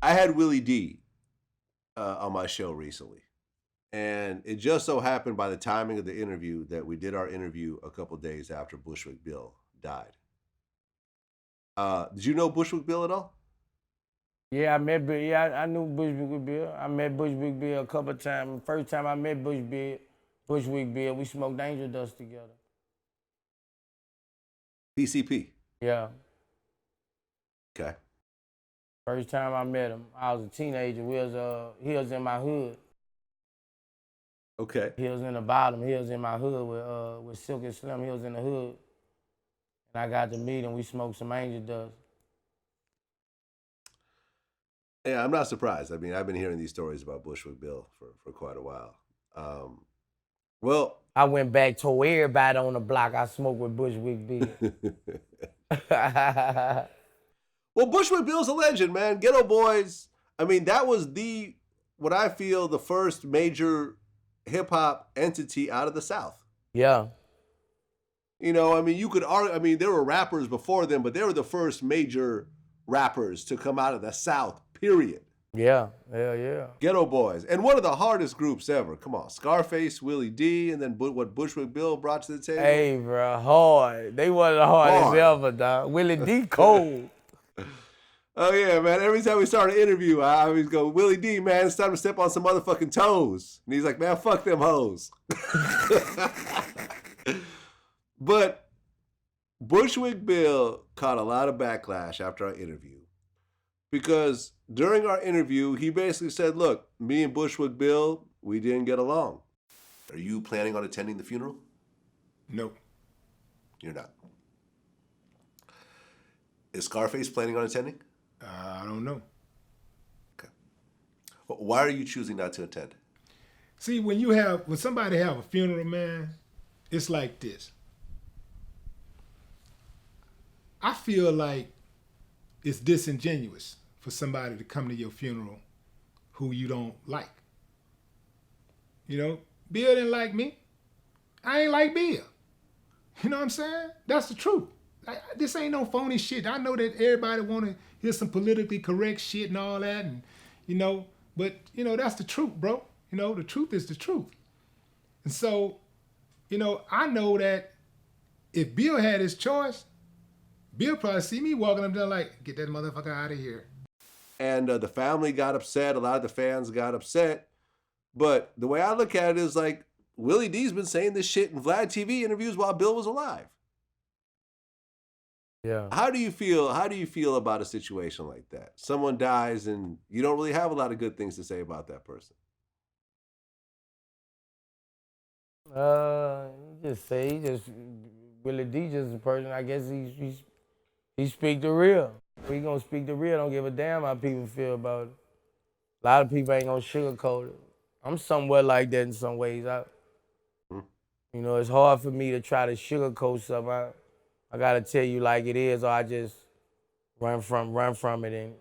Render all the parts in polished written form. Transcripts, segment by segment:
I had Willie D on my show recently. And it just so happened by the timing of the interview that we did our interview a couple days after Bushwick Bill died. Did you know Bushwick Bill at all? Yeah, I knew Bushwick Bill. I met Bushwick Bill a couple of times. First time I met Bushwick Bill, we smoked angel dust together. PCP. Yeah. Okay. First time I met him, I was a teenager. He was in my hood. Okay. He was in the bottom. He was in my hood with Silk and Slim. He was in the hood. And I got to meet him. We smoked some angel dust. Yeah, I'm not surprised. I mean, I've been hearing these stories about Bushwick Bill for quite a while. Well, I went back, told everybody on the block I smoked with Bushwick Bill. Well, Bushwick Bill's a legend, man. Ghetto Boys. I mean, that was what I feel, the first major hip hop entity out of the South. Yeah. You know, I mean, you could argue. I mean, there were rappers before them, but they were the first major rappers to come out of the South. Period. Yeah. Yeah. Ghetto Boys, and one of the hardest groups ever. Come on, Scarface, Willie D, and then what Bushwick Bill brought to the table. Hey, bro, hard. They one of the hardest ever, dog. Willie D cold. Oh yeah, man. Every time we start an interview, I always go, Willie D, man, it's time to step on some motherfucking toes. And he's like, man, fuck them hoes. But Bushwick Bill caught a lot of backlash after our interview. Because during our interview, he basically said, look, me and Bushwick Bill, we didn't get along. Are you planning on attending the funeral? No. You're not. Is Scarface planning on attending? I don't know. Okay. Well, why are you choosing not to attend? See, when somebody have a funeral, man, it's like this. I feel like it's disingenuous for somebody to come to your funeral who you don't like. You know, Bill didn't like me. I ain't like Bill. You know what I'm saying? That's the truth. This ain't no phony shit. I know that everybody want to hear some politically correct shit and all that, and but that's the truth, bro. The truth is the truth. And so, I know that if Bill had his choice, Bill probably see me walking up there like, get that motherfucker out of here. And the family got upset. A lot of the fans got upset. But the way I look at it is like, Willie D's been saying this shit in Vlad TV interviews while Bill was alive. Yeah. How do you feel about a situation like that? Someone dies and you don't really have a lot of good things to say about that person. Willie D just a person, I guess he speak the real. We gonna speak the real, don't give a damn how people feel about it. A lot of people ain't gonna sugarcoat it. I'm somewhat like that in some ways. It's hard for me to try to sugarcoat something. I gotta tell you like it is, or I just run from it and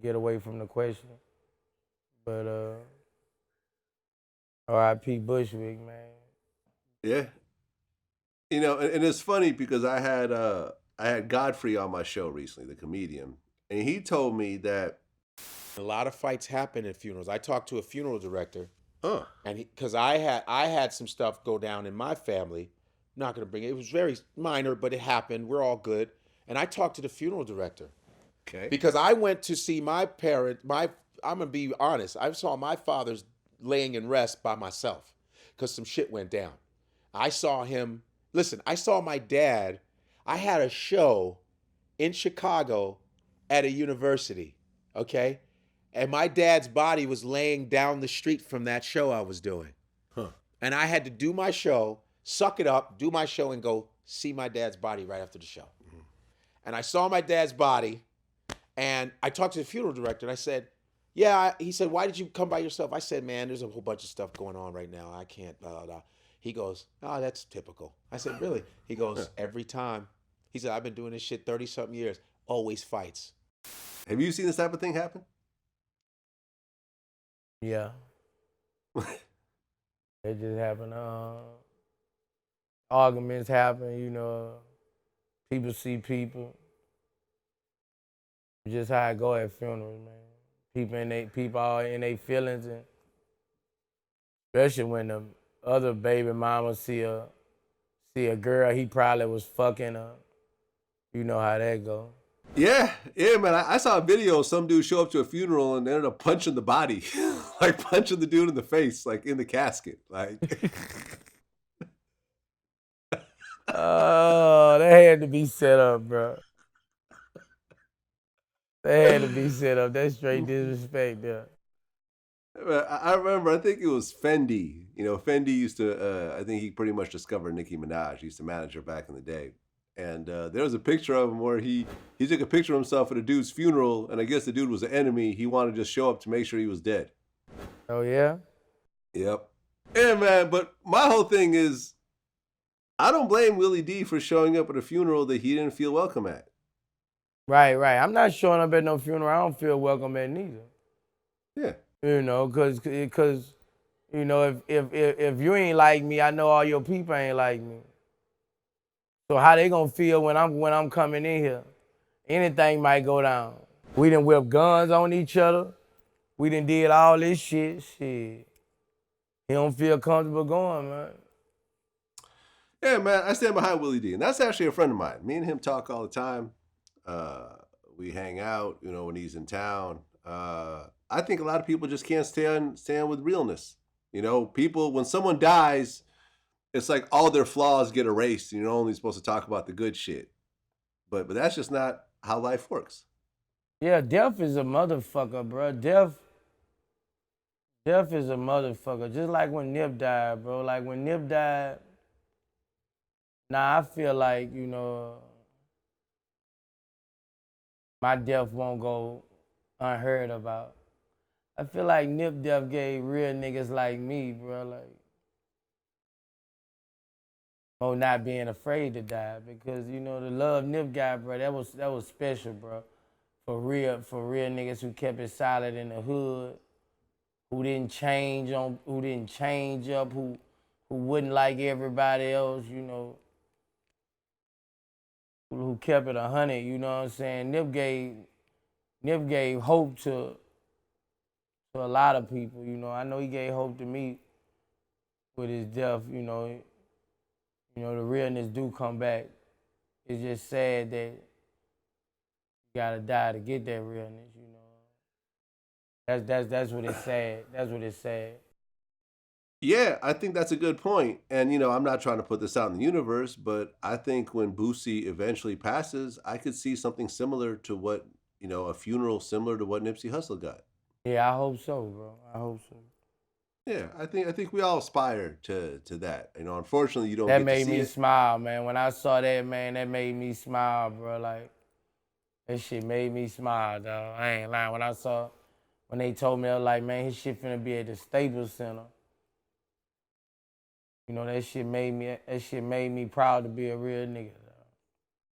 get away from the question. But R.I.P. Bushwick, man. Yeah. And it's funny because I had Godfrey on my show recently, the comedian, and he told me that a lot of fights happen at funerals. I talked to a funeral director, and because I had some stuff go down in my family. Not gonna bring it. It was very minor, but it happened. We're all good. And I talked to the funeral director. Okay. Because I went to see my parent. I'm gonna be honest. I saw my father's laying in rest by myself because some shit went down. I saw him. Listen, I saw my dad. I had a show in Chicago at a university. Okay, and my dad's body was laying down the street from that show I was doing. And I had to do my show. Suck it up, do my show, and go see my dad's body right after the show. Mm-hmm. And I saw my dad's body, and I talked to the funeral director, and I said, he said, why did you come by yourself? I said, man, there's a whole bunch of stuff going on right now. I can't, blah, blah, blah. He goes, oh, that's typical. I said, really? He goes, every time. He said, I've been doing this shit 30-something years, always fights. Have you seen this type of thing happen? Yeah. It just happened. Arguments happen, people see people. Just how I go at funerals, man. people all in their feelings, and especially when the other baby mama see a girl he probably was fucking her. You know how that go. Yeah, man. I saw a video of some dude show up to a funeral and ended up punching the body, like punching the dude in the face, like in the casket, like. Oh, that had to be set up, bro. That had to be set up. That's straight disrespect, yeah. I remember, I think it was Fendi. You know, Fendi used to, I think he pretty much discovered Nicki Minaj. He used to manage her back in the day. And there was a picture of him where he took a picture of himself at a dude's funeral, and I guess the dude was an enemy. He wanted to just show up to make sure he was dead. Oh, yeah? Yep. Yeah, man, but my whole thing is, I don't blame Willie D for showing up at a funeral that he didn't feel welcome at. Right. I'm not showing up at no funeral I don't feel welcome at neither. Yeah. You know, cause you know, if you ain't like me, I know all your people ain't like me. So how they gonna feel when I'm coming in here? Anything might go down. We done whipped guns on each other. We done did all this shit. He don't feel comfortable going, man. Yeah, man, I stand behind Willie D, and that's actually a friend of mine. Me and him talk all the time. We hang out, you know, when he's in town. I think a lot of people just can't stand with realness. You know, people, when someone dies, it's like all their flaws get erased, and you're only supposed to talk about the good shit. But that's just not how life works. Yeah, death is a motherfucker, bro. Death is a motherfucker. Just like when Nip died, bro. Like when Nip died, I feel like, you know, my death won't go unheard about. I feel like Nip death gave real niggas like me, bro, like, not being afraid to die, because, you know, the love Nip got, bro, that was special, bro. For real niggas who kept it solid in the hood, who didn't change up, who wouldn't like everybody else, you know, who kept it 100, you know what I'm saying? Nip gave hope to a lot of people, you know. I know he gave hope to me with his death, you know. You know, the realness do come back. It's just sad that you gotta die to get that realness, you know. That's what it's sad. That's what it's sad. Yeah, I think that's a good point. And, you know, I'm not trying to put this out in the universe, but I think when Boosie eventually passes, I could see something similar to what, you know, a funeral similar to what Nipsey Hussle got. Yeah, I hope so, bro. I hope so. Yeah, I think we all aspire to that. You know, unfortunately, you don't That get to made see me it. smile, man. When I saw that, man, that made me smile, bro. Like, that shit made me smile, dog. I ain't lying. When they told me, I was like, man, his shit finna be at the Staples Center. You know, that shit made me proud to be a real nigga.